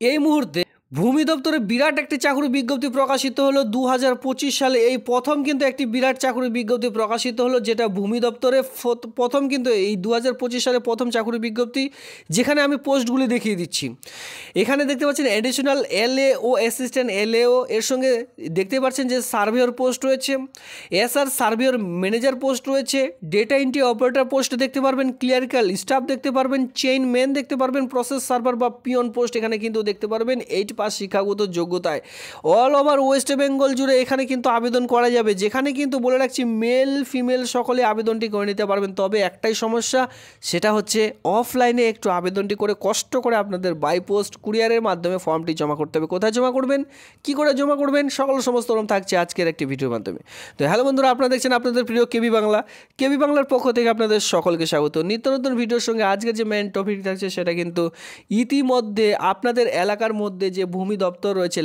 এই মুহূর্তে ভূমি দপ্তরে বিরাট একটি চাকরি বিজ্ঞপ্তি প্রকাশিত হলো 2025 সালে। এই প্রথম কিন্তু একটি বিরাট চাকরি বিজ্ঞপ্তি প্রকাশিত হলো, যেটা ভূমি দপ্তরে প্রথম কিন্তু এই 2025 সালে প্রথম চাকরি বিজ্ঞপ্তি, যেখানে আমি পোস্টগুলি দেখিয়ে দিচ্ছি। এখানে দেখতে পাচ্ছেন অ্যাডিশনাল এলএও, অ্যাসিস্ট্যান্ট এলএও, এর সঙ্গে দেখতে পাচ্ছেন যে সার্ভেয়র পোস্ট রয়েছে, এসআর সার্ভেয়র ম্যানেজার পোস্ট রয়েছে, ডেটা এন্ট্রি অপারেটর পোস্ট দেখতে পারবেন, ক্লিয়ারিক্যাল স্টাফ দেখতে পারবেন, চেইন ম্যান দেখতে পারবেন, প্রসেস সার্ভার বা পিয়ন পোস্ট এখানে কিন্তু দেখতে পারবেন 8 পাস শিক্ষাগত যোগ্যতায়। অল ওভার ওয়েস্ট বেঙ্গল জুড়ে এখানে কিন্তু আবেদন করা যাবে, যেখানে কিন্তু বলে রাখছি মেল ফিমেল সকলে আবেদনটি করে নিতে পারবেন। তবে একটাই সমস্যা, সেটা হচ্ছে অফলাইনে একটু আবেদনটি করে কষ্ট করে আপনাদের বাই পোস্ট কুরিয়ারের মাধ্যমে ফর্মটি জমা করতে হবে। কোথায় জমা করবেন, কি করে জমা করবেন, সমস্ত রকম থাকছে আজকের একটি ভিডিওর মাধ্যমে। তো হ্যালো বন্ধুরা, আপনারা দেখছেন আপনাদের প্রিয় কেবি বাংলা। কেবি বাংলার পক্ষ থেকে আপনাদের সকলকে স্বাগত। নিত্য নতুন ভিডিওর সঙ্গে আজকের যে মেন টপিক থাকছে সেটা কিন্তু ইতিমধ্যে আপনাদের এলাকার মধ্যে যে ভূমি দপ্তর রয়েছে,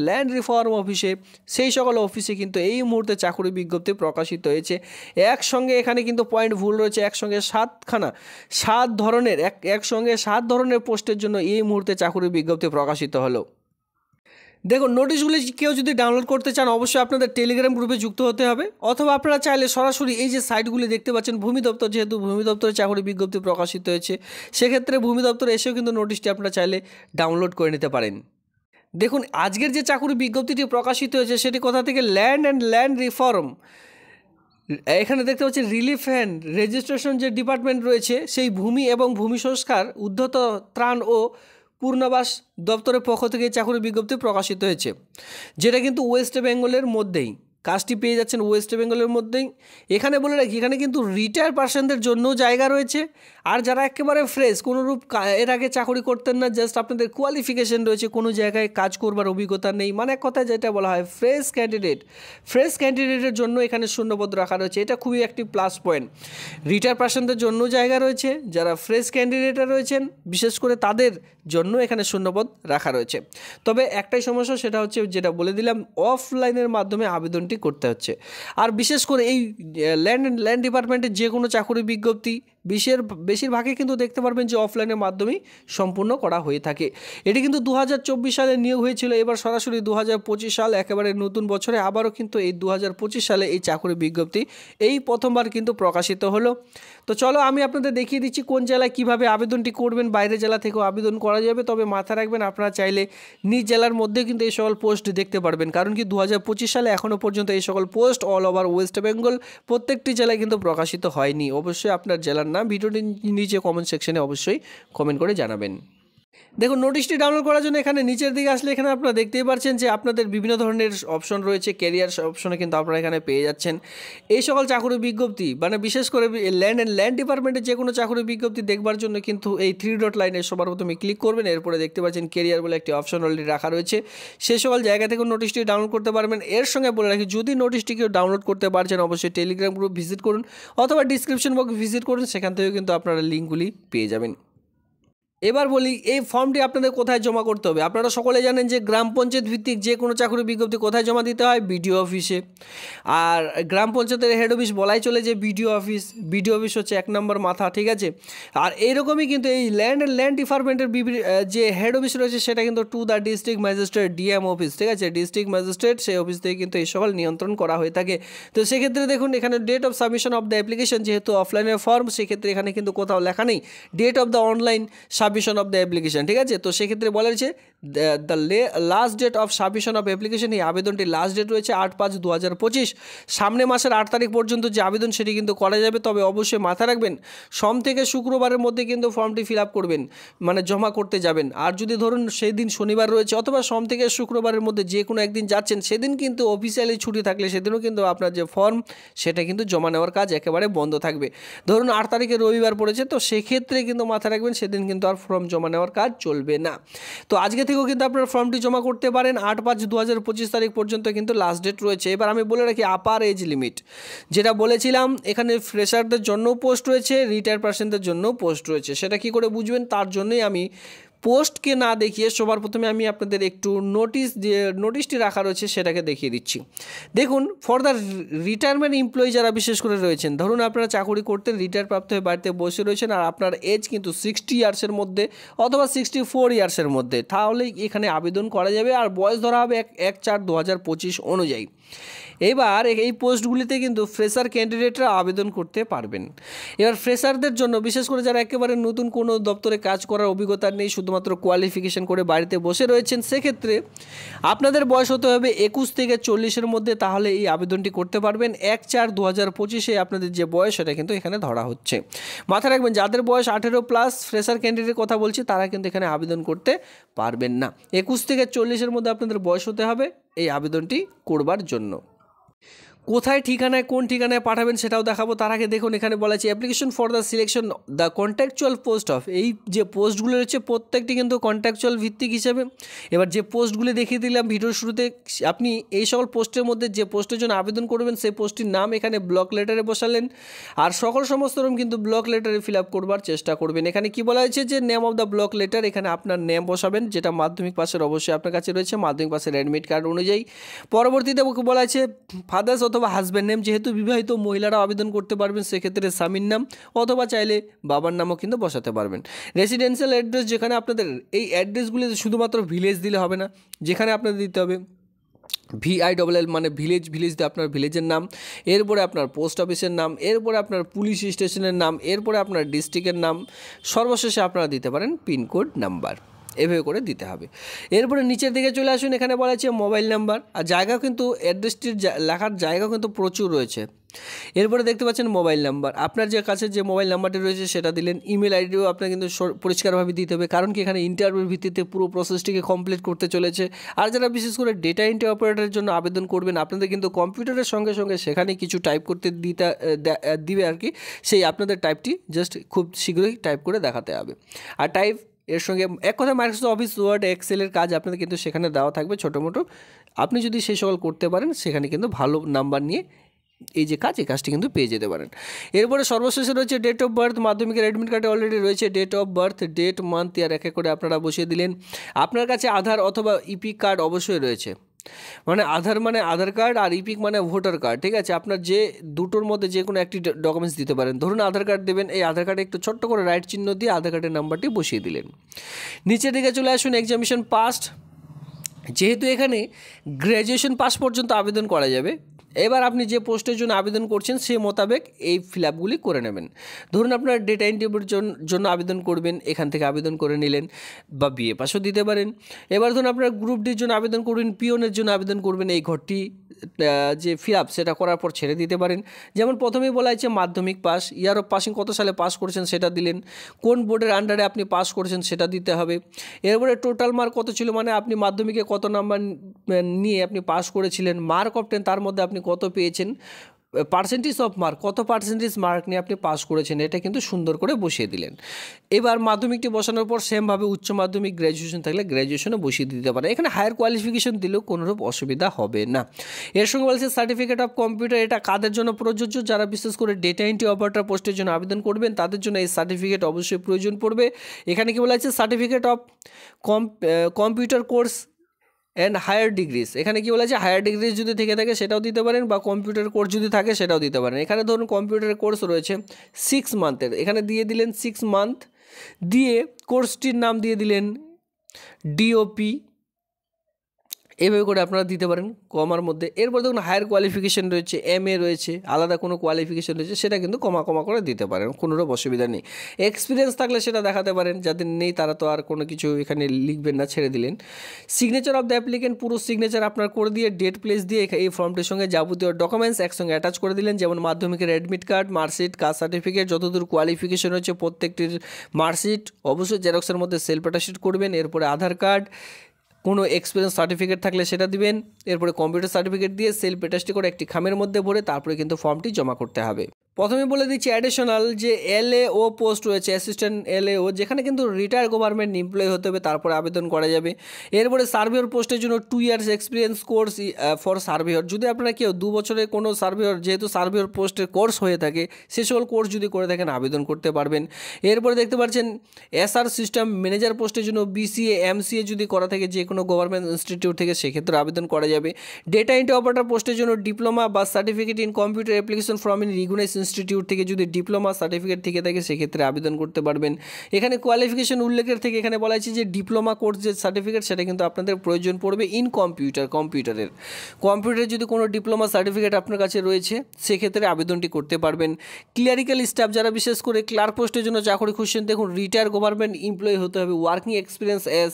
ল্যান্ড রিফর্ম অফিসে, সেই সকল অফিসে কিন্তু এই মুহূর্তে চাকরি বিজ্ঞপ্তি প্রকাশিত হয়েছে। একসঙ্গে এখানে কিন্তু পয়েন্ট ভুল রয়েছে, একসঙ্গে একসঙ্গে সাত ধরনের পোস্টের জন্য এই মুহূর্তে চাকরি বিজ্ঞপ্তি প্রকাশিত হলো। দেখুন, নোটিশগুলি কেউ যদি ডাউনলোড করতে চান অবশ্যই আপনাদের টেলিগ্রাম গ্রুপে যুক্ত হতে হবে, অথবা আপনারা চাইলে সরাসরি এই যে সাইটগুলি দেখতে পাচ্ছেন ভূমি দপ্তর, যেহেতু ভূমি দপ্তরে চাকরি বিজ্ঞপ্তি প্রকাশিত হয়েছে, সেক্ষেত্রে ভূমি দপ্তরে এসেও কিন্তু নোটিশটি আপনারা চাইলে ডাউনলোড করে নিতে পারেন। দেখুন, আজকের যে চাকরি বিজ্ঞপ্তিটি প্রকাশিত হয়েছে সেটি কোথা থেকে, ল্যান্ড রিফর্ম। এখানে দেখতে পাচ্ছি রিলিফ অ্যান্ড রেজিস্ট্রেশন যে ডিপার্টমেন্ট রয়েছে, সেই ভূমি এবং ভূমি সংস্কার, উদ্ধত ত্রাণ ও পুনর্বাস দপ্তরের পক্ষ থেকে চাকরি বিজ্ঞপ্তি প্রকাশিত হয়েছে, যেটা কিন্তু ওয়েস্ট বেঙ্গলের মধ্যেই কাজটি পেয়ে যাচ্ছেন, ওয়েস্ট বেঙ্গলের মধ্যেই। এখানে বলে রাখি, এখানে কিন্তু রিটায়ার পার্সনদের জন্য জায়গা রয়েছে, আর যারা একেবারে ফ্রেশ, কোনোরূপ এর আগে চাকরি করতেন না, জাস্ট আপনাদের কোয়ালিফিকেশন রয়েছে, কোনো জায়গায় কাজ করবার অভিজ্ঞতা নেই, মানে এক কথায় যেটা বলা হয় ফ্রেশ ক্যান্ডিডেটের জন্য এখানে শূন্যপদ রাখা রয়েছে। এটা খুবই একটি প্লাস পয়েন্ট। রিটায়ার পার্সনদের জন্য জায়গা রয়েছে, যারা ফ্রেশ ক্যান্ডিডেটরা রয়েছেন বিশেষ করে তাদের জন্য এখানে শূন্যপদ রাখা রয়েছে। তবে একটাই সমস্যা, সেটা হচ্ছে যেটা বলে দিলাম, অফলাইনের মাধ্যমে আবেদনটি করতে হচ্ছে। আর বিশেষ করে এই ল্যান্ড ডিপার্টমেন্টের যে কোনো চাকরি বিজ্ঞপ্তি বেশিরভাগই কিন্তু দেখতে পারবেন যে অফলাইনের মাধ্যমেই সম্পূর্ণ করা হয়ে থাকে। এটি কিন্তু 2024 সালে নিয়োগ হয়েছিল, এবার সরাসরি 2025 সাল, একেবারে নতুন বছরে আবারও কিন্তু এই 2025 সালে এই চাকরি বিজ্ঞপ্তি এই প্রথমবার কিন্তু প্রকাশিত হলো। তো চলো আমি আপনাদের দেখিয়ে দিচ্ছি কোন জেলায় কীভাবে আবেদনটি করবেন। বাইরের জেলা থেকেও আবেদন করা যাবে, তবে মাথায় রাখবেন আপনারা চাইলে নিজ জেলার মধ্যে কিন্তু এই সকল পোস্ট দেখতে পারবেন, কারণ কি 2025 সালে এখনও পর্যন্ত এই সকল post all over West Bengal প্রত্যেকটি জেলায় কিন্তু প্রকাশিত হয়নি। অবশ্যই আপনার জেলার নাম ভিডিওটির নিচে কমেন্ট সেকশনে অবশ্যই কমেন্ট করে জানাবেন। দেখুন, নোটিশটি ডাউনলোড করার জন্য এখানে নিচের দিকে আসলে এখানে আপনারা দেখতেই পাচ্ছেন যে আপনাদের বিভিন্ন ধরনের অপশন রয়েছে। ক্যারিয়ার অপশনে কিন্তু আপনারা এখানে পেয়ে যাচ্ছেন এই সকল চাকরি বিজ্ঞপ্তি, মানে বিশেষ করে ল্যান্ড ডিপার্টমেন্টের যে কোনো চাকরি বিজ্ঞপ্তি দেখবার জন্য কিন্তু এই 3 ডট লাইনে সবার প্রথমে ক্লিক করবেন। এরপরে দেখতে পাচ্ছেন ক্যারিয়ার বলে একটি অপশন অলরেডি রাখা রয়েছে, সেই সকল জায়গা থেকে নোটিশটি ডাউনলোড করতে পারবেন। এর সঙ্গে বলে রাখি, যদি নোটিশটি কেউ ডাউনলোড করতে পারছেন অবশ্যই টেলিগ্রাম গ্রুপ ভিজিট করুন, অথবা ডিসক্রিপশন বক্স ভিজিট করুন, সেখান থেকেও কিন্তু আপনারা লিঙ্কগুলি পেয়ে যাবেন। এবার বলি, এই ফর্মটি আপনাদের কোথায় জমা করতে হবে। আপনারা সকলে জানেন যে গ্রাম পঞ্চায়েত ভিত্তিক যে কোনো চাকরি বিজ্ঞপ্তি কোথায় জমা দিতে হয়, বিডিও অফিসে। আর গ্রাম পঞ্চায়েতের হেড অফিস বলাই চলে যে বিডিও অফিস হচ্ছে 1 নম্বর মাথা, ঠিক আছে। আর এইরকমই কিন্তু এই ল্যান্ড ডিপার্টমেন্টের যে হেড অফিস রয়েছে সেটা কিন্তু to the district magistrate, DM office, ঠিক আছে, ডিস্ট্রিক্ট ম্যাজিস্ট্রেট, সেই অফিস থেকে কিন্তু এই সকল নিয়ন্ত্রণ করা হয়ে থাকে। তো সেক্ষেত্রে দেখুন, এখানে date of submission of the application, যেহেতু অফলাইনের ফর্ম, সেক্ষেত্রে এখানে কিন্তু কোথাও লেখা নেই date of the online submission of the application, ঠিক আছে। তো সেক্ষেত্রে বলা হয়েছে the last date of submission of application, এই আবেদনটির লাস্ট ডেট রয়েছে 8/5/2025। সামনে মাসের 8 তারিখ পর্যন্ত যে আবেদন সেটি কিন্তু করা যাবে, তবে অবশ্যই মাথায় রাখবেন সোম থেকে শুক্রবারের মধ্যে কিন্তু ফর্মটি ফিল আপ করবেন, মানে জমা করতে যাবেন। আর যদি ধরুন সেই দিন শনিবার রয়েছে অথবা সোম থেকে শুক্রবারের মধ্যে যে কোনো একদিন যাচ্ছেন, সেদিন কিন্তু অফিসিয়ালি ছুটি থাকলে সেদিনও কিন্তু আপনার যে ফর্ম সেটা কিন্তু জমা নেওয়ার কাজ একেবারে বন্ধ থাকবে। ধরুন 8 তারিখে রবিবার পড়েছে, তো সেক্ষেত্রে কিন্তু মাথায় রাখবেন সেদিন কিন্তু আর ফর্ম জমা নেওয়ার কাজ চলবে না। তো আজকে থেকেও কিন্তু আপনার ফর্মটি জমা করতে পারেন, 8/5/2025 তারিখ পর্যন্ত কিন্তু লাস্ট ডেট রয়েছে। এবার আমি বলে রাখি আপার এজ লিমিট, যেটা বলেছিলাম এখানে ফ্রেশারদের জন্য পোস্ট রয়েছে, রিটায়ার পার্সনদের জন্য পোস্ট রয়েছে। সেটা কি করে বুঝবেন, তার জন্যই আমি পোস্টকে না দেখিয়ে সবার প্রথমে আমি আপনাদের একটু নোটিশটি রাখা রয়েছে সেটাকে দেখিয়ে দিচ্ছি। দেখুন, ফর দ্য রিটায়ারমেন্ট এমপ্লয়ি যারা বিশেষ করে রয়েছেন, ধরুন আপনারা চাকরি করতেন, রিটায়ার প্রাপ্ত হয়ে বাড়িতে বসে রয়েছেন আর আপনার এজ কিন্তু 60 ইয়ার্সের মধ্যে অথবা 64 ইয়ার্সের মধ্যে, তাহলেই এখানে আবেদন করা যাবে আর বয়স ধরা হবে 1/4/2025 অনুযায়ী। এবার এই পোস্টগুলিতে কিন্তু ফ্রেশার ক্যান্ডিডেটরা আবেদন করতে পারবেন। এবার ফ্রেশারদের জন্য বিশেষ করে যারা একেবারে নতুন কোনো দপ্তরে কাজ করার অভিজ্ঞতা নেই, শুধুমাত্র কোয়ালিফিকেশন করে বাড়িতে বসে রয়েছেন, সেক্ষেত্রে আপনাদের বয়স হতে হবে 21 থেকে 40-এর মধ্যে, তাহলে এই আবেদনটি করতে পারবেন। 1/4/2025 আপনাদের যে বয়স সেটা কিন্তু এখানে ধরা হচ্ছে। মাথায় রাখবেন, যাদের বয়স 18+ ফ্রেশার ক্যান্ডিডেটের কথা বলছি তারা কিন্তু এখানে আবেদন করতে পারবেন না। 21 থেকে 40-এর মধ্যে আপনাদের বয়স হতে হবে এই আবেদনটি করবার জন্য। কোথায় ঠিকানায়, কোন ঠিকানায় পাঠাবেন সেটাও দেখাবো। তার আগে দেখুন, এখানে বলা আছে application for the selection the contractual post of, এই যে পোস্টগুলো রয়েছে প্রত্যেকটি কিন্তু কন্ট্রাকচুয়াল ভিত্তিক হিসেবে। এবার যে পোস্টগুলি দেখিয়ে দিলাম ভিডিওর শুরুতে, আপনি এই সকল পোস্টের মধ্যে যে পোস্টের জন্য আবেদন করবেন সেই পোস্টটির নাম এখানে ব্লক লেটারে বসালেন আর সমস্ত রকম কিন্তু ব্লক লেটারে ফিল আপ করবার চেষ্টা করবেন। এখানে কি বলা হয়েছে যে name of the block letter, এখানে আপনার নেম বসাবেন যেটা মাধ্যমিক পাসের অবশ্যই আপনার কাছে রয়েছে, মাধ্যমিক পাসের অ্যাডমিট কার্ড অনুযায়ী। পরবর্তীতে বলা আছে ফাদার্স অথবা হাজব্যান্ড নেম, যেহেতু বিবাহিত মহিলারা আবেদন করতে পারবেন সেক্ষেত্রে স্বামীর নাম অথবা চাইলে বাবার নামও কিন্তু বসাতে পারবেন। রেসিডেন্সিয়াল অ্যাড্রেস, যেখানে আপনাদের এই অ্যাড্রেসগুলি শুধুমাত্র ভিলেজ দিলে হবে না, যেখানে আপনাদের দিতে হবে VILL মানে ভিলেজ দিয়ে আপনার ভিলেজের নাম, এরপরে আপনার পোস্ট অফিসের নাম, এরপরে আপনার পুলিশ স্টেশনের নাম, এরপরে আপনার ডিস্ট্রিক্টের নাম, সর্বশেষে আপনারা দিতে পারেন পিনকোড নাম্বার, এভাবে করে দিতে হবে। এরপরে নিচের দিকে চলে আসুন, এখানে বলা আছে মোবাইল নাম্বার আর জায়গা, কিন্তু অ্যাড্রেসটির লেখার জায়গা কিন্তু প্রচুর রয়েছে। এরপরে দেখতে পাচ্ছেন মোবাইল নাম্বার, আপনার যে কাছে যে মোবাইল নাম্বারটি রয়েছে সেটা দিলেন। ইমেল আইডিও আপনার কিন্তু পরিষ্কারভাবে দিতে হবে, কারণ কি এখানে ইন্টারভিউর ভিত্তিতে পুরো প্রসেসটিকে কমপ্লিট করতে চলেছে। আর যারা বিশেষ করে ডেটা এন্ট্রি অপারেটরের জন্য আবেদন করবেন, আপনাদের কিন্তু কম্পিউটারের সঙ্গে সঙ্গে সেখানে কিছু টাইপ করতে দিবে আর কি, সেই আপনাদের টাইপটি জাস্ট খুব শীঘ্রই টাইপ করে দেখাতে হবে। আর টাইপ এর সঙ্গে এক কথা মাইক্রোসফট অফিস ওয়ার্ড এক্সেলের কাজ আপনাদের কিন্তু সেখানে দেওয়া থাকবে ছোটো মোটো, আপনি যদি সেই সকল করতে পারেন সেখানে কিন্তু ভালো নাম্বার নিয়ে এই যে এই কাজটি কিন্তু পেয়ে যেতে পারেন। এরপরে সর্বশেষে রয়েছে ডেট অফ বার্থ, মাধ্যমিকের অ্যাডমিট কার্ডে অলরেডি রয়েছে date of birth, date, month, year এক এক করে আপনারা বসিয়ে দিলেন। আপনার কাছে আধার অথবা ইপিক কার্ড অবশ্যই রয়েছে, মানে আধার কার্ড আর ইপিক মানে ভোটার কার্ড, ঠিক আছে। আপনার যে দুটোর মধ্যে যে কোনো একটি ডকুমেন্টস দিতে পারেন। ধরুন আধার কার্ড দেবেন, এই আধার কার্ডে একটু ছোট্ট করে রাইট চিহ্ন দিয়ে আধার কার্ডের নাম্বারটি বসিয়ে দিলেন। নিচের দিকে চলে আসুন এক্সামিনেশন পাস্ট, যেহেতু এখানে গ্র্যাজুয়েশন পাস পর্যন্ত আবেদন করা যাবে, এবার আপনি যে পোস্টের জন্য আবেদন করছেন সে মোতাবেক এই ফিল আপগুলি করে নেবেন। ধরুন আপনার ডেটা এন্ট্রির জন্য আবেদন করবেন, এখান থেকে আবেদন করে নিলেন, বা বিএ পাসও দিতে পারেন। এবার ধরুন আপনার গ্রুপ ডির জন্য আবেদন করবেন, পিওনের জন্য আবেদন করবেন, এই ঘরটি যে ফিল আপ সেটা করার পর ছেড়ে দিতে পারেন। যেমন প্রথমেই বলা হয়েছে মাধ্যমিক পাস, ইয়ার অফ পাসিং কত সালে পাস করেছেন সেটা দিলেন, কোন বোর্ডের আন্ডারে আপনি পাস করেছেন সেটা দিতে হবে। এরপরে টোটাল মার্ক কত ছিল, মানে আপনি মাধ্যমিকে কত নাম্বার নিয়ে আপনি পাস করেছিলেন, মার্ক অফ 10 তার মধ্যে আপনি কত পেয়েছেন, পার্সেন্টেজ অফ মার্ক কত পার্সেন্টেজ মার্ক নিয়ে আপনি পাস করেছেন, এটা কিন্তু সুন্দর করে বসিয়ে দিলেন। এবার মাধ্যমিকটি বসানোর পর সেমভাবে উচ্চ মাধ্যমিক গ্র্যাজুয়েশন থাকলে গ্র্যাজুয়েশনও বসিয়ে দিতে পারেন। এখানে হায়ার কোয়ালিফিকেশন দিলেও কোনোরূপ অসুবিধা হবে না। এর সঙ্গে বলছে সার্টিফিকেট অফ কম্পিউটার, এটা কাদের জন্য প্রযোজ্য, যারা বিশেষ করে ডেটা এন্ট্রি অপারেটর পোস্টের জন্য আবেদন করবেন তাদের জন্য এই সার্টিফিকেট অবশ্যই প্রয়োজন পড়বে। এখানে কি বলা আছে certificate of computer course and higher degrees, এখানে কি বলা আছে হায়ার ডিগ্রিজ যদি থেকে থাকে সেটাও দিতে পারেন, বা কম্পিউটার কোর্স যদি থাকে সেটাও দিতে পারেন। এখানে ধরুন কম্পিউটার কোর্স রয়েছে 6 মান্থের, এখানে দিয়ে দিলেন 6 মান্থ, দিয়ে কোর্সটির নাম দিয়ে দিলেন ডিওপি, এভাবে করে আপনারা দিতে পারেন কমার মধ্যে। এরপর দেখুন হায়ার কোয়ালিফিকেশান রয়েছে, MA রয়েছে, আলাদা কোনো কোয়ালিফিকেশান রয়েছে সেটা কিন্তু কমা করে দিতে পারেন, কোনোরূপ অসুবিধা নেই। এক্সপিরিয়েন্স থাকলে সেটা দেখাতে পারেন, যাদের নেই তারা তো আর কোনো কিছু এখানে লিখবেন না, ছেড়ে দিলেন। সিগনেচার অফ দ্য অ্যাপ্লিকেন্ট, পুরো সিগনেচার আপনার করে দিয়ে ডেট প্লেস দিয়ে এই ফর্মটির সঙ্গে যাবতীয় ডকুমেন্টস একসঙ্গে অ্যাটাচ করে দিলেন, যেমন মাধ্যমিকের admit card, marksheet, caste certificate, যতদূর কোয়ালিফিকেশান রয়েছে প্রত্যেকটির মার্কশিট, অবশ্যই জেরক্সের মধ্যে সেলফ অ্যাটাস্টেড করবেন। এরপরে আধার কার্ড, কোনো এক্সপিরিয়েন্স সার্টিফিকেট থাকলে সেটা দিবেন। এরপরে কম্পিউটার সার্টিফিকেট দিয়ে সেলফ অ্যাটাস্টেড করে একটি খামের মধ্যে ভরে তারপরে কিন্তু ফর্মটি জমা করতে হবে। প্রথমে বলে দিচ্ছি অ্যাডিশনাল যে LAO পোস্ট রয়েছে, অ্যাসিস্ট্যান্ট LAO, যেখানে কিন্তু রিটায়ার গভর্নমেন্ট এমপ্লয়ি হতে হবে, তারপরে আবেদন করা যাবে। এরপরে সার্ভেয়র পোস্টের জন্য 2 years experience course for surveyor. যদি আপনারা কেউ 2 বছরের কোনো সার্ভেয়র, যেহেতু সার্ভেয়র পোস্টের কোর্স হয়ে থাকে, সে সকল কোর্স যদি করে থাকেন আবেদন করতে পারবেন। এরপরে দেখতে পাচ্ছেন SR সিস্টেম ম্যানেজার পোস্টের জন্য BCA MCA যদি করা থাকে যে কোনো গভর্নমেন্ট ইনস্টিটিউট থেকে, সেক্ষেত্রে আবেদন করা যাবে। ডেটা এন্ট্রি অপারেটর পোস্টের জন্য ডিপ্লোমা বা certificate in computer application from in recognized institute থেকে যদি ডিপ্লোমা সার্টিফিকেট থেকে থাকে, সেক্ষেত্রে আবেদন করতে পারবেন। এখানে কোয়ালিফিকেশন উল্লেখের থেকে এখানে বলা হয়েছে যে ডিপ্লোমা কোর্স যে সার্টিফিকেট, সেটা কিন্তু আপনাদের প্রয়োজন পড়বে ইন কম্পিউটারের যদি কোনো ডিপ্লোমা সার্টিফিকেট আপনার কাছে রয়েছে, সেক্ষেত্রে আবেদনটি করতে পারবেন। ক্লিয়ারিক্যাল স্টাফ, যারা বিশেষ করে ক্লার্ক পোস্টের জন্য চাকরি খুঁজছেন, দেখুন রিটায়ার গভর্নমেন্ট এমপ্লয়ি হতে হবে, ওয়ার্কিং এক্সপিরিয়েন্স এস,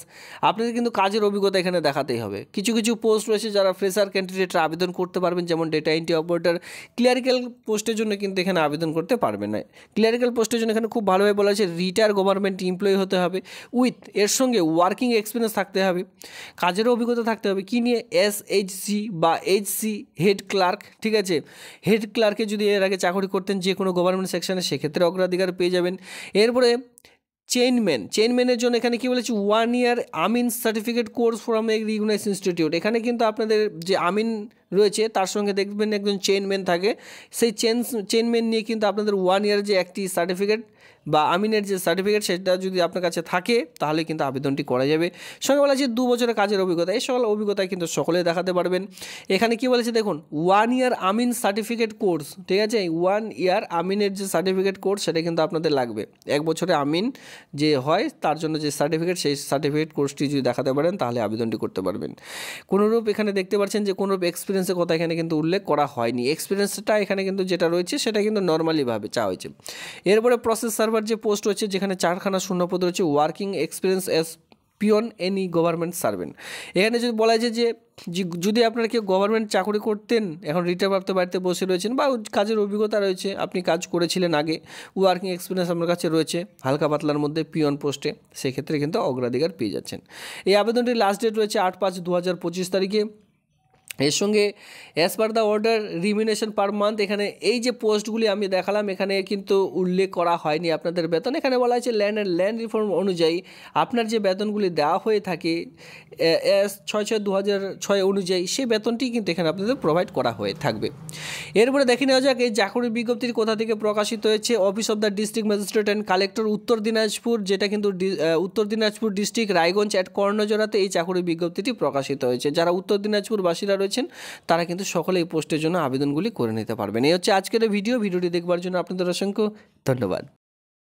আপনাদের কিন্তু কাজের অভিজ্ঞতা এখানে দেখাতেই হবে। কিছু কিছু পোস্ট রয়েছে যারা ফ্রেশার ক্যান্ডিডেটরা আবেদন করতে পারবেন, যেমন ডেটা এন্ট্রি অপারেটর। ক্লিয়ারিক্যাল পোস্টের জন্য কিন্তু এখানে আবেদন করতে পারবেন না। ক্লিয়ারিক্যাল পোস্টের জন্য এখানে খুব ভালোভাবে বলা হয়েছে রিটায়ার গভর্নমেন্ট এমপ্লয়ি হতে হবে, উইথ এর সঙ্গে ওয়ার্কিং এক্সপিরিয়েন্স থাকতে হবে, কাজেরও অভিজ্ঞতা থাকতে হবে। কী নিয়ে? SHC বা HC, হেড ক্লার্ক, ঠিক আছে। হেড ক্লার্কে যদি এর আগে চাকরি করতেন যে কোনো গভর্নমেন্ট সেকশনে, সেক্ষেত্রে অগ্রাধিকার পেয়ে যাবেন। এরপরে চেইনম্যানের জন্য এখানে কী বলেছি, 1 ইয়ার আমিন certificate course from a recognised institute. এখানে কিন্তু আপনাদের যে আমিন রয়েছে তার সঙ্গে দেখবেন একজন চেইনম্যান থাকে, সেই চেইনম্যান নিয়ে কিন্তু আপনাদের 1 ইয়ার যে একটি সার্টিফিকেট বা আমিনের যে সার্টিফিকেট, সেটা যদি আপনার কাছে থাকে তাহলে কিন্তু আবেদনটি করা যাবে। সঙ্গে বলা আছে 2 বছরের কাজের অভিজ্ঞতা, এই সকল অভিজ্ঞতা কিন্তু সকলে দেখাতে পারবেন। এখানে কি বলেছে দেখুন, 1 ইয়ার আমিন সার্টিফিকেট কোর্স, ঠিক আছে। 1 ইয়ার আমিনের যে সার্টিফিকেট কোর্স, সেটা কিন্তু আপনাদের লাগবে। 1 বছরে আমিন যে হয় তার জন্য যে সার্টিফিকেট, সেই সার্টিফিকেট কোর্সটি যদি দেখাতে পারেন তাহলে আবেদনটি করতে পারবেন। কোনোরূপ এখানে দেখতে পাচ্ছেন যে কোনোরূপ এক্সপিরিয়েন্সের কথা এখানে কিন্তু উল্লেখ করা হয়নি। এক্সপিরিয়েন্সটা এখানে কিন্তু যেটা রয়েছে সেটা কিন্তু নর্মালিভাবে চাওয়া হয়েছে। এরপরে প্রসেস সার্ভার যে পোস্ট রয়েছে, যেখানে 4খানা শূন্যপদ রয়েছে, working experience as peon any government servant. এখানে যদি বলা যায় যে যদি আপনারা কেউ গভর্নমেন্ট চাকরি করতেন, এখন রিটায়ারপ্রাপ্ত বাড়িতে বসে রয়েছেন, বা কাজের অভিজ্ঞতা রয়েছে, আপনি কাজ করেছিলেন আগে, ওয়ার্কিং এক্সপিরিয়েন্স আপনার কাছে রয়েছে হালকা পাতলার মধ্যে পিওন পোস্টে, সেক্ষেত্রে কিন্তু অগ্রাধিকার পেয়ে যাচ্ছেন। এই আবেদনটির লাস্ট ডেট রয়েছে 8/5/2025 তারিখে। এর সঙ্গে as per the order রিমিনেশন per month, এখানে এই যে পোস্টগুলি আমি দেখালাম এখানে কিন্তু উল্লেখ করা হয়নি আপনাদের বেতন। এখানে বলা হয়েছে ল্যান্ড রিফর্ম অনুযায়ী আপনার যে বেতনগুলি দেওয়া হয়ে থাকে S6/6/2006 অনুযায়ী, সেই বেতনটি কিন্তু এখানে আপনাদের প্রোভাইড করা হয়ে থাকবে। এরপরে দেখে নেওয়া যাক এই চাকরির বিজ্ঞপ্তির কোথা থেকে প্রকাশিত হয়েছে। Office of the district magistrate and collector, উত্তর দিনাজপুর, যেটা কিন্তু উত্তর দিনাজপুর ডিস্ট্রিক্ট, রায়গঞ্জ অ্যাট কর্ণজোড়াতে এই চাকরির বিজ্ঞপ্তিটি প্রকাশিত হয়েছে। যারা উত্তর দিনাজপুর বাসীরা রয়েছেন তারা কিন্তু সকলে এই পোস্টের জন্য আবেদনগুলি করে নিতে পারবেন। এই হচ্ছে আজকের ভিডিওটি দেখবার জন্য আপনাদের অসংখ্য ধন্যবাদ।